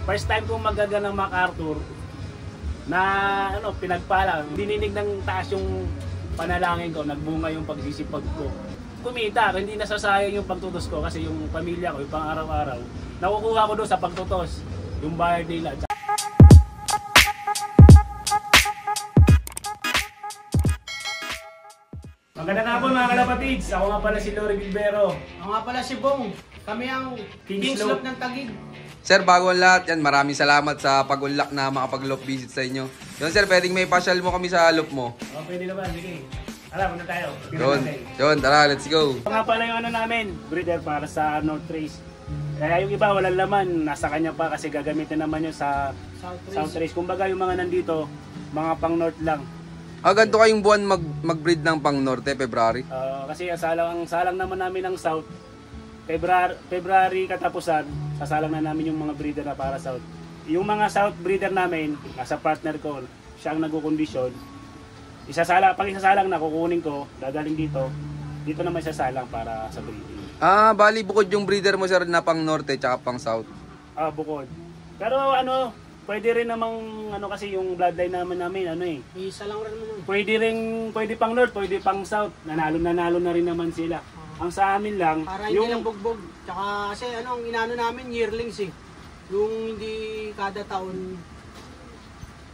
First time kong magaga ng MacArthur na ano, pinagpala. Dininig ng taas yung panalangin ko, nagbunga yung pagsisipag ko. Kumita, hindi nasasayang yung pagtutos ko kasi yung pamilya ko, yung pang araw-araw, nakukuha ko doon sa pagtutos, yung bayad nila. Magandang hapon mga kalapatids, ako nga pala si Lory Bilbero. Ako nga pala si Bong, kami ang Kings Loop ng Taguig. Sir, bago ang lahat, yan, maraming salamat sa pag-unlock na makapag-loop visit sa inyo. Yun sir, pwedeng may pasyal mo kami sa loop mo. Oh, pwede naman, sige. Tara, muna tayo. Yun, tara, let's go. Ito nga pala yung ano namin, breeder para sa North Race. Kaya yung iba walang laman, nasa kanya pa kasi gagamitin naman yun sa South Race. Kumbaga yung mga nandito, mga pang North lang. Ganito kayong buwan mag-breed ng pang Norte, February? Kasi ang salang naman namin ng South, February katapusan, sasalang na namin yung mga breeder na para South. Yung mga South breeder namin, nasa partner ko, siya ang nagkukondisyon. Pag isasalang na kukunin ko, dadaling dito naman isasalang para sa breeding. Bali bukod yung breeder mo sir na pang Norte tsaka pang South? Bukod. Pero ano, pwede rin namang ano kasi yung bloodline namin ano eh. Isa lang rin naman. Pwede pang North, pwede pang South. Nanalo na rin naman sila. Ang sa amin lang, para hindi lang bugbog. Tsaka kasi ano, ang inano namin yearlings eh. Yung hindi kada taon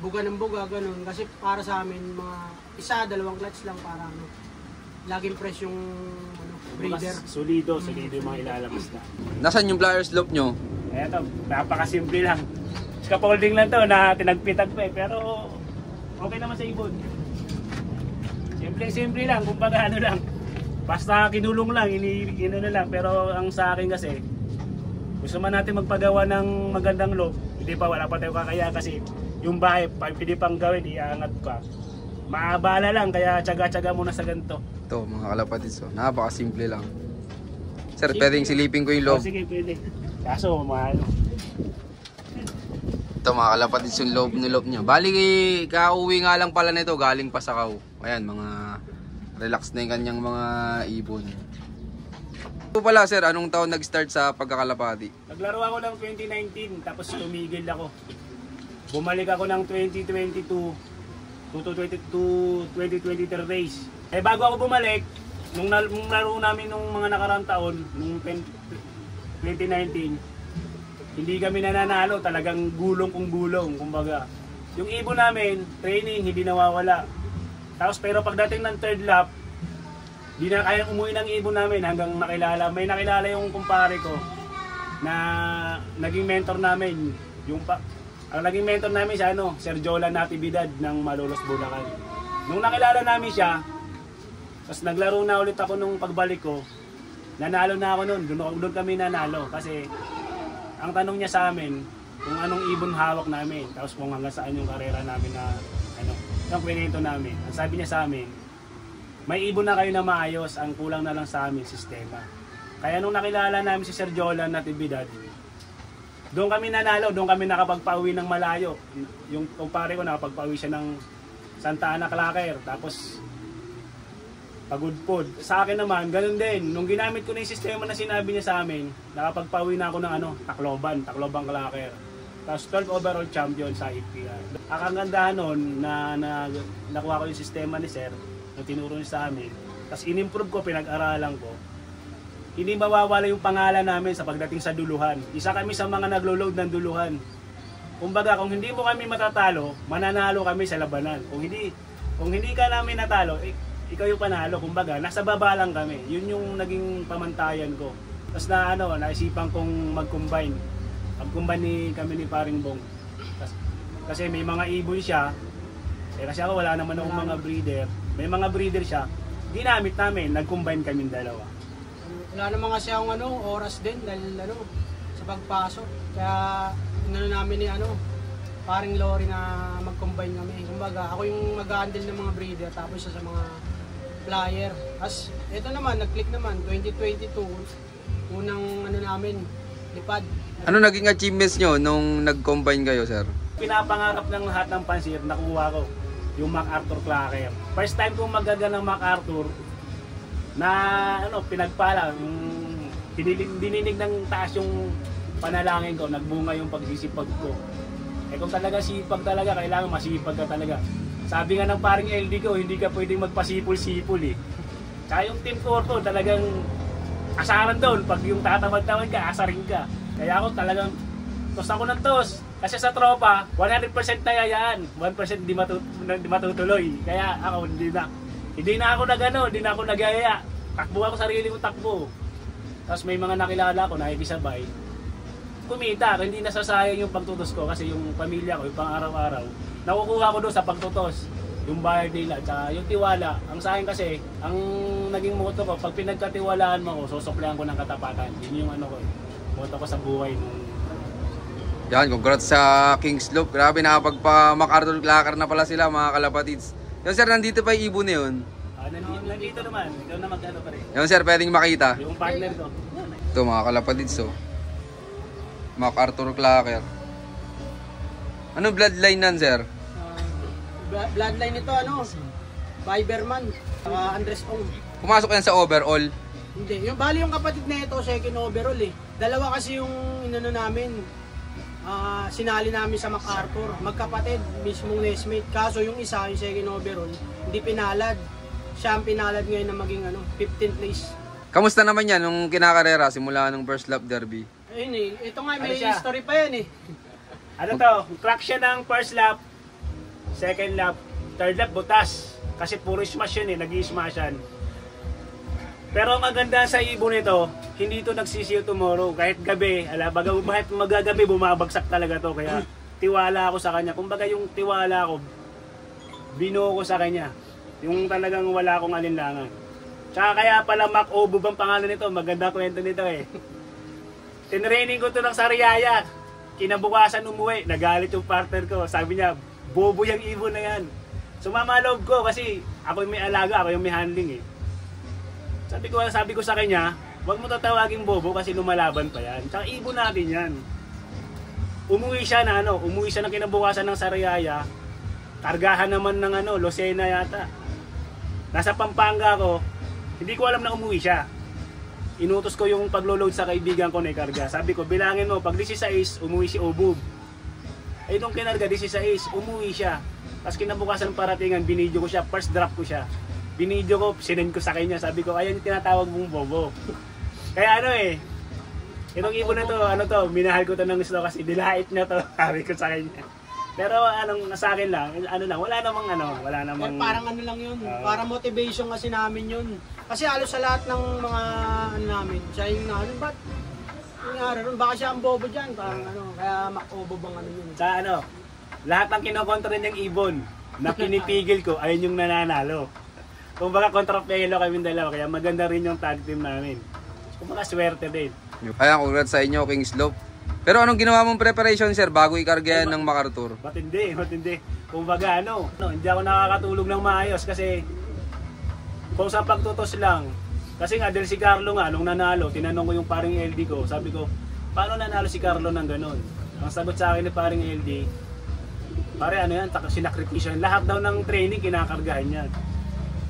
buga ng buga, ganun. Kasi para sa amin, mga isa, dalawang clutch lang para ano, laging fresh yung ano, breeder. Solido yung mga ilalabas na. Nasaan yung flyers loop nyo? Eto, napakasimple lang. Scaffolding lang to na tinagpitagpe, pero okay naman sa ibon. Simple lang, kumbaga ano lang. Basta kinulong lang, ino na lang. Pero ang sa akin kasi, gusto man natin magpagawa ng magandang loop, hindi pa, wala pa tayo kakaya kasi yung bahay, pwede pang gawin, iangat ka. Maabala lang, kaya tsaga-tsaga muna sa ganito. Ito mga kalapatids, so, napakasimple lang. Sir, pwedeng silipin ko yung loob. Sige, pwede. Kaso, mahalo. Ito mga kalapatids yung loob nyo. Bali, kauwi nga lang pala nito, galing pa sa Cavao. Ayan, mga relax na yung kanyang mga ibon. Ito pala sir, anong taon nag-start sa pagkakalapati? Naglaro ako ng 2019, tapos tumigil ako. Bumalik ako ng 2022 to 2023 race. Bago ako bumalik, nung laro namin nung mga nakaraang taon, nung 2019, hindi kami nananalo, talagang gulong kung gulong, kumbaga. Yung ibon namin, training, hindi nawawala. Tapos pero pagdating ng third lap, di na kayang umuwi ng ibon namin hanggang may nakilala yung kumpare ko na naging mentor namin. Ang naging mentor namin siya, Sir Jolan Natividad ng Malolos, Bulacan. Nung nakilala namin siya, tapos naglaro na ulit ako nung pagbalik ko, nanalo na ako noon, doon kami nanalo kasi ang tanong niya sa amin kung anong ibon hawak namin, tapos kung hanggang saan yung karera namin na yung kwento namin. Ang sabi niya sa amin, may ibon na kayo na maayos, ang kulang na lang sa amin sistema. Kaya nung nakilala namin si Sir Jolan Natividad, doon kami nanalo, doon kami nakapagpauwi ng malayo. Yung kumpare ko nakapagpauwi siya ng Santa Ana, Clacker, tapos Pagudpod. Sa akin naman, ganun din. Nung ginamit ko na yung sistema na sinabi niya sa amin, nakapagpauwi na ako ng Tacloban Clacker. Tapos 12 overall champion sa IPR. Ang kagandahan nun na nakuha ko yung sistema ni Sir, na tinuro niya sa amin. Tapos in-improve ko, pinag-aralan ko. Hindi mawawala yung pangalan namin sa pagdating sa duluhan. Isa kami sa mga naglo-load ng duluhan. Kumbaga, kung hindi mo kami matatalo, mananalo kami sa labanan. Kung hindi ka namin natalo, ikaw yung panalo. Kumbaga, nasa baba lang kami. Yun yung naging pamantayan ko. Tapos naisipan kong mag-combine kami ni Paring Bong. Kasi may mga ibon siya. Kasi ako wala naman akong mga breeder. May mga breeder siya. Ginamit namin, nag-combine kami dalawa. Wala naman kasi akong oras din dahil sa pagpasok. Kaya namin ni Paring Lory na mag-combine kami. Kumbaga, ako yung mag-handle ng mga breeder tapos siya sa mga flyer. As ito naman, nag-click naman 2022. Unang namin, lipad. Ano naging achievements nyo nung nag-combine kayo, sir? Pinapangarap ng lahat ng pansir, nakuha ko yung MacArthur Clacker. First time kong magaga ng MacArthur na pinagpala, yung dininig ng taas yung panalangin ko, nagbunga yung pagsisipag ko. Eh kung talaga sipag talaga, kailangan masipag ka talaga. Sabi nga ng paring LD ko, hindi ka pwedeng magpasipol-sipol eh. Tsaka yung Team Corto, talagang asaran doon. Pag yung tatamad-tamad ka, asarin ka. Kaya ako talagang tos ako ng tos. Kasi sa tropa, 100% tayayaan. 1% di matutuloy. Kaya ako, hindi na ako hindi na ako nagaya. Takbo ako, sarili ko takbo. Tapos may mga nakilala ko, nakikisabay. Kumita, hindi nasasayang yung pagtutos ko kasi yung pamilya ko, yung pang araw-araw, nakukuha ko doon sa pagtutos. Yung bayad nila, tsaka yung tiwala. Ang sa akin kasi, ang naging motto ko, pag pinagkatiwalaan mo ko, susuklayan ko ng katapatan. Yun yung ano ko, motto ko sa buhay. Yan, congrats sa Kings Loop. Grabe, nakapagpa-MacArthur Clacker na pala sila mga kalapatids. Yung sir, nandito pa yung ibon na yun. Nandito naman, ikaw na magkano pa rin. Yung sir, pwedeng makita. Yung partner ko. Ito mga kalapatids, oh. MacArthur Clacker. Ano bloodline nan, sir? Bloodline nito, Fiberman, Andres Ong. Pumasok yan sa overall. Hindi, yung bali yung kapatid na ito, second overall eh. Dalawa kasi yung inano namin, sinali namin sa MacArthur. Magkapatid, mismong nestmate. Kaso yung isa, yung second overall, hindi pinalad. Siya ang pinalad ngayon na maging 15th place. Kamusta naman yan nung kinakarera simula nung first lap derby? Ayun eh, ito nga may history pa yan eh. Ano to, crack siya ng first lap, second lap, third lap butas. Kasi puro smash yun eh, nag-i-smashan. Pero ang maganda sa ibon nito, hindi ito nagsisiyo tomorrow. Kahit gabi, kahit magagabi, bumabagsak talaga to. Kaya tiwala ako sa kanya. Kumbaga yung tiwala ko, binuo ko sa kanya. Yung talagang wala akong alinlangan. Tsaka kaya pala Mac Obub ang pangalan nito, maganda kwento nito eh. Tinraining ko to ng Sariaya. Kinabukasan umuwi, nagalit yung partner ko. Sabi niya, bobo yung ibon na yan. Sumama loob ko kasi ako yung may alaga, ako yung may handling eh. Sabi ko sa kanya, huwag mo tatawaging bobo kasi lumalaban pa yan. Tsaka ibon natin yan. Umuwi siya ng kinabukasan ng Sariaya. Kargahan naman ng Lucena yata. Nasa Pampanga ko, hindi ko alam na umuwi siya. Inutos ko yung paglo-load sa kaibigan ko na ikarga. Sabi ko, bilangin mo, pag 16, umuwi si Obub. Ay nung kinarga, 16, umuwi siya. Tapos kinabukasan paratingan, binidyo ko siya, first drop ko siya. Binidyo ko, sinend ko sa kanya. Sabi ko, ayan yung tinatawag mong bobo. Kaya itong ibon na to, minahal ko to ng gusto kasi dilait niya to. Sabi ko sa kanya. Pero sa akin lang, wala namang Parang lang yun, parang motivation kasi namin yun. Kasi halos sa lahat ng mga namin, siya yung ba't nangyari ron? Baka siya ang bobo dyan, parang kaya Mac-Obo bang yun. Sa lahat ng kinokontra niyang ibon na pinipigil ko, ayun yung nananalo. Kumbaga kontrapelo kami dalawa, kaya maganda rin yung tag team namin. Kumbaga swerte din. Kaya congrats sa inyo, Kings Loop. Pero anong ginawa mong preparation, sir, bago ikarga ng MacArthur? Matindi. Kumbaga hindi ako nakakatulog ng maayos kasi kung sa pagtutos lang. Kasi nga, dahil si Carlo nga, nung nanalo, tinanong ko yung paring LD ko, sabi ko, paano nanalo si Carlo ng ganun? Ang sagot sa akin ni paring LD, pare sinakripisyo yan. Lahat daw ng training, kinakargahan yan.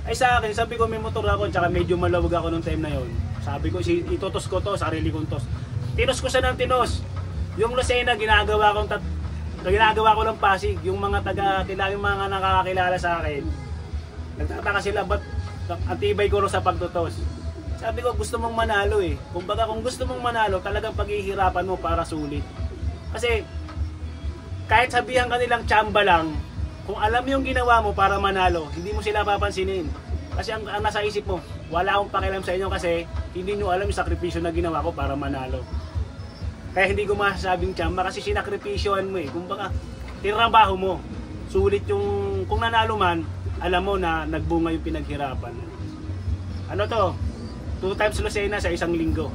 Ay sa akin, sabi ko may motor ako, tsaka medyo malawag ako nung time na yon. Sabi ko, itutos ko to, sarili kong tos. Tinos ko siya ng tinos. Yung Lucena, ginagawa ko ng Pasig. Yung mga yung mga nakakakilala sa akin, nagtataka sila, ba't ang tibay ko sa pagtutos? Sabi ko, gusto mong manalo eh. Kumbaga, kung gusto mong manalo, talagang paghihirapan mo para sulit. Kasi, kahit sabihan ka nilang tsamba lang, kung alam yung ginawa mo para manalo, hindi mo sila papansinin. Kasi ang nasa isip mo, wala akong pakialam sa inyo kasi hindi nyo alam yung sakripisyo na ginawa ko para manalo. Kaya hindi ko masasabing tsamba kasi sinakripisyoan mo eh. Kumbaga, tinabaho mo. Sulit yung, kung nanalo man, alam mo na nagbunga yung pinaghirapan. 2 times Lucena sa isang linggo.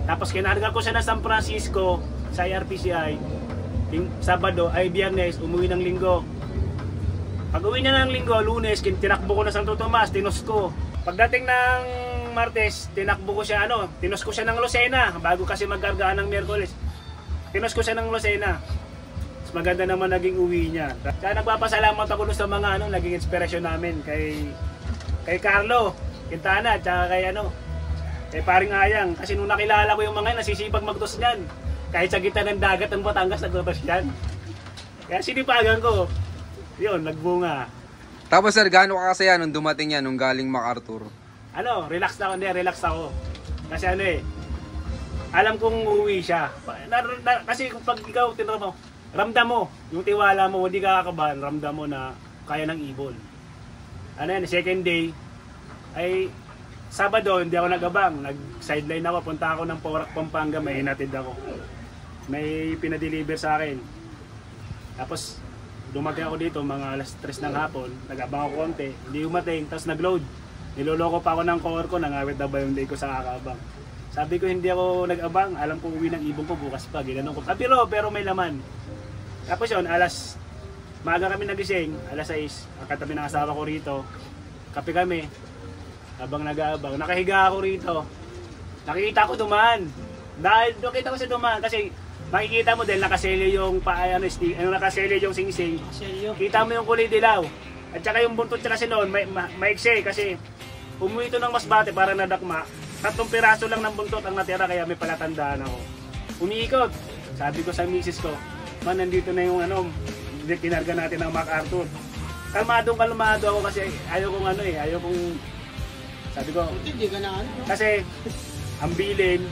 Tapos kinarga ko siya na San Francisco sa IRPCI. Sabado ay Biyernes, umuwi ng linggo. Pag uwi niya ng linggo, Lunes, tinakbo ko na Santo Tomas, tinos ko. Pagdating ng Martes, tinakbo ko siya tinos ko siya ng Lucena bago kasi magkargaan ng Miyerkules. Tinos ko siya ng Lucena. Mas maganda naman naging uwi niya. Kaya nagpapasalamat ako sa mga naging inspirasyon namin kay Carlo Quintana, tsaka kay paring Ayang. Kasi nung nakilala ko yung mga nasisipag magtos niyan. Kahit sa gitna ng dagat ng Batangas, nagtotos yan. Kaya sinipagan ko. Yun, nagbunga. Tapos sir, gaano ka kasaya nung dumating yan, nung galing MacArthur? Ano, relax ako. Kasi ano eh, alam kong uuwi siya. Kasi pag ikaw tinuro mo, ramdam mo, yung tiwala mo, hindi ka kakabahan, ramdam mo na kaya ng ibon. Ano yan, second day, ay Sabado, hindi ako nag-abang. Nag-sideline ako, punta ako ng Porac, Pampanga, may hinatid ako. May pinadeliver sa akin. Tapos, dumating ako dito, mga alas 3 ng hapon, nag-abang ako konti, hindi umating, tapos nag-load. Niloloko pa ako ng core ko, nangawit na ba yung day ko sa kakabang. Sabi ko, hindi ako nag-abang, alam ko uwi ng ibon ko bukas pa, ginanong ko. Pero may laman. Tapos yun, maaga kami nagising, alas 6, ang katabi ng asawa ko rito, kape kami, habang nag-aabang, nakahiga ako rito, nakikita ko dumaan. Dahil nakita ko siya dumaan, kasi makikita mo dahil nakaselyo yung nakaselyo yung sing-sing. Kita mo yung kulay dilaw. At saka yung buntot kasi noon, maiksi kasi umuwi ito ng masbate para nadakma. 3 piraso lang ng buntot ang natira kaya may palatandaan ako. Umiikot. Sabi ko sa misis ko, man nandito na yung kinarga natin ng MacArthur. Kalmado ako kasi ayaw kong sabi ko, Hindi ka na kasi ang bilin,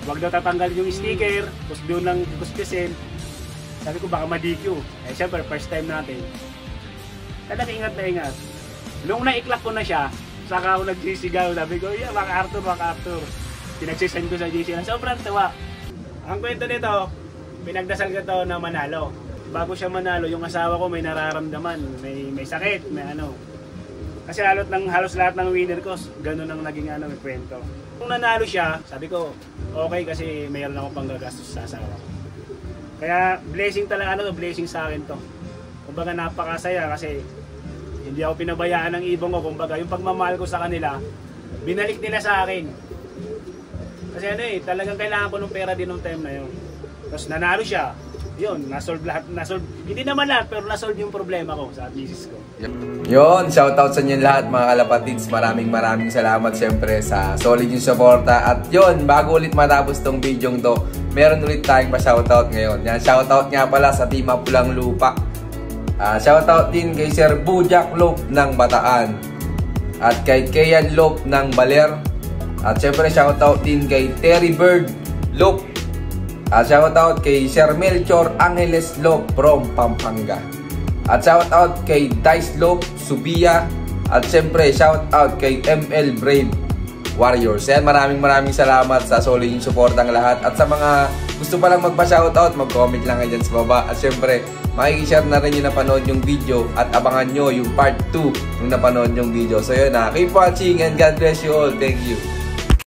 wag daw tatanggalin yung sticker, tapos doon lang kuskusin. Sabi ko baka ma-DQ. Eh syempre, first time natin. Talaga ingat na ingat. Nung naiklak ko na siya, saka ako nagsisigaw, sabi ko, yeah, MacArthur. Pinagsisend ko sa GC. Sobrang tawa. Ang kwento nito, pinagdasal ko to na manalo. Bago siya manalo, yung asawa ko may nararamdaman, may sakit, may ano. Kasi halos lahat ng winner ko, ganun ang naging may kwento. Nung nanalo siya, sabi ko, okay kasi mayroon ako pang gagastos sa asawa ko. Kaya blessing talaga, blessing sa akin to. Kumbaga napakasaya kasi hindi ako pinabayaan ng ibon ko. Kumbaga yung pagmamahal ko sa kanila, binalik nila sa akin. Kasi talagang kailangan ko ng pera din nung time na yun. Tapos nanalo siya. Yun, nasolve lahat. Hindi naman lahat, pero nasolve yung problema ko sa misis ko. Yun, shoutout sa inyo lahat mga kalapatids. Maraming salamat syempre sa solid yung suporta. At yun, bago ulit matapos tong video to, meron ulit tayong pa-shoutout ngayon. Yan, shoutout nga pala sa Team Pulang Lupa. Shoutout din kay Sir Bujak Lope ng Bataan. At kay Keyan Lope ng Baler. At syempre shoutout din kay Terry Bird Lope. Shoutout kay Sir Melchor Angeles Lope from Pampanga. At shoutout kay Dice Lope Subia. At syempre shoutout kay ML Brave Warriors. Yan, maraming salamat sa solid yung support ng lahat. At sa mga gusto pa lang magpa-shoutout, mag-comment lang kayo dyan sa baba. At syempre, makikishare na rin yung napanood yung video. At abangan nyo yung part 2 nung napanood yung video. So yun keep watching and God bless you all. Thank you.